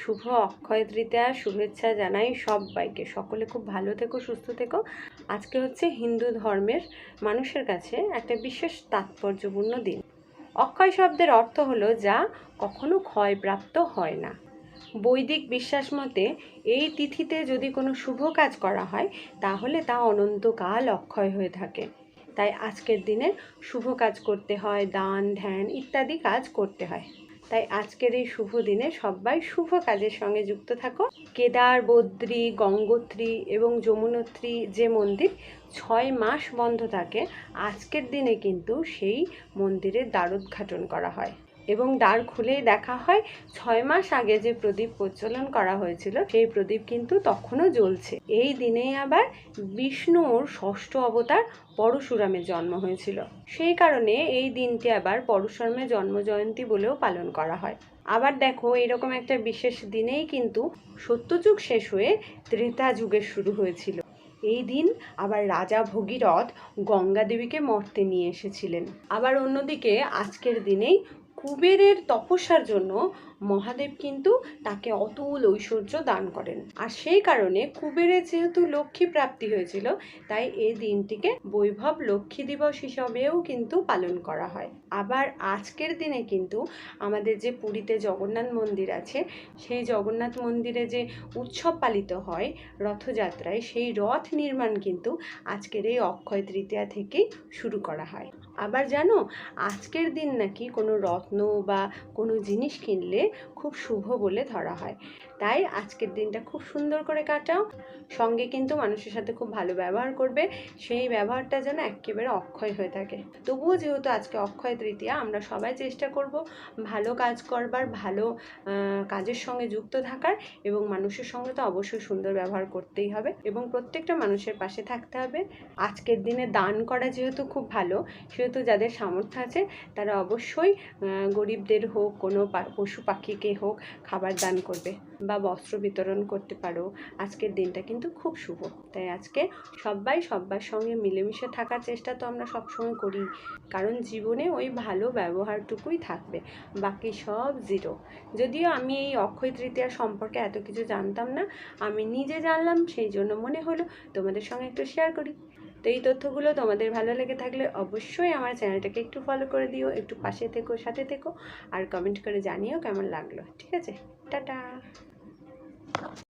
শুভ অক্ষয় তৃতীয়ার শুভেচ্ছা জানাই সবাইকে। সকলে খুব ভালো থেকো, সুস্থ থেকো। আজকে হচ্ছে হিন্দু ধর্মের মানুষের কাছে একটা বিশেষ তাৎপর্যপূর্ণ দিন। অক্ষয় শব্দের অর্থ হলো যা কখনো ক্ষয়প্রাপ্ত হয় না। বৈদিক বিশ্বাস মতে এই তিথিতে যদি কোনো শুভ কাজ করা হয় তাহলে তা অনন্তকাল অক্ষয় হয়ে থাকে। তাই আজকের দিনে শুভ কাজ করতে হয়, দান ধ্যান ইত্যাদি কাজ করতে হয়। তাই আজকের এই শুভ দিনে সবাই শুভ কাজের সঙ্গে যুক্ত থাকো। কেদার, বদ্রী, গঙ্গোত্রী এবং যমুনোত্রী যে মন্দির 6 মাস বন্ধ থাকে, আজকের দিনে কিন্তু সেই মন্দিরের দ্বারোদ্ঘাটন করা হয় এবং দ্বার খুলেই দেখা হয় 6 মাস আগে যে প্রদীপ প্রজ্বলন করা হয়েছিল সেই প্রদীপ কিন্তু তখনও জ্বলছে। এই দিনেই আবার বিষ্ণুর ষষ্ঠ অবতার পরশুরামের জন্ম হয়েছিল। সেই কারণে এই দিনটি আবার পরশুরামের জন্ম জয়ন্তী বলেও পালন করা হয়। আবার দেখো, এরকম একটা বিশেষ দিনেই কিন্তু সত্যযুগ শেষ হয়ে ত্রেতা যুগের শুরু হয়েছিল। এই দিন আবার রাজা ভগীরথ গঙ্গা দেবীকে মর্তে নিয়ে এসেছিলেন। আবার অন্যদিকে আজকের দিনেই কুবেরের তপস্যার জন্য মহাদেব কিন্তু তাকে অতুল ঐশ্বর্য দান করেন। আর সেই কারণে কুবেরের যেহেতু লক্ষ্মী প্রাপ্তি হয়েছিল, তাই এই দিনটিকে বৈভব লক্ষ্মী দিবস হিসাবেও কিন্তু পালন করা হয়। আবার আজকের দিনে কিন্তু আমাদের যে পুরীতে জগন্নাথ মন্দির আছে, সেই জগন্নাথ মন্দিরে যে উৎসব পালিত হয় রথযাত্রায়, সেই রথ নির্মাণ কিন্তু আজকের এই অক্ষয় তৃতীয়া থেকেই শুরু করা হয়। আবার জানো, আজকের দিন নাকি কোনো রত্ন বা কোনো জিনিস কিনলে খুব শুভ বলে ধরা হয়। তাই আজকের দিনটা খুব সুন্দর করে কাটাও। সঙ্গে কিন্তু মানুষের সাথে খুব ভালো ব্যবহার করবে, সেই ব্যবহারটা যেন একেবারে অক্ষয় হয়ে থাকে। তবুও যেহেতু আজকে অক্ষয় তৃতীয়া, আমরা সবাই চেষ্টা করব ভালো কাজ করবার, ভালো কাজের সঙ্গে যুক্ত থাকার, এবং মানুষের সঙ্গে তো অবশ্যই সুন্দর ব্যবহার করতেই হবে এবং প্রত্যেকটা মানুষের পাশে থাকতে হবে। আজকের দিনে দান করা যেহেতু খুব ভালো, সেহেতু যাদের সামর্থ্য আছে তারা অবশ্যই গরিবদের হোক, কোনো পশু পাখিকে হোক খাবার দান করবে বা বস্ত্র বিতরণ করতে পারো। আজকের দিনটা কিন্তু খুব শুভ। তাই আজকে সবাই সবার সঙ্গে মিলেমিশে থাকার চেষ্টা তো আমরা সবসময় করি, কারণ জীবনে ওই ভালো ব্যবহারটুকুই থাকবে, বাকি সব জিরো। যদিও আমি এই অক্ষয় তৃতীয়া সম্পর্কে এত কিছু জানতাম না, আমি নিজে জানলাম, সেই জন্য মনে হলো তোমাদের সঙ্গে একটু শেয়ার করি। তো এই তথ্যগুলো তোমাদের ভালো লেগে থাকলে অবশ্যই আমার চ্যানেলটাকে একটু ফলো করে দিও, একটু পাশে থেকো, সাথে থেকো, আর কমেন্ট করে জানিও কেমন লাগলো। ঠিক আছে, টাটা।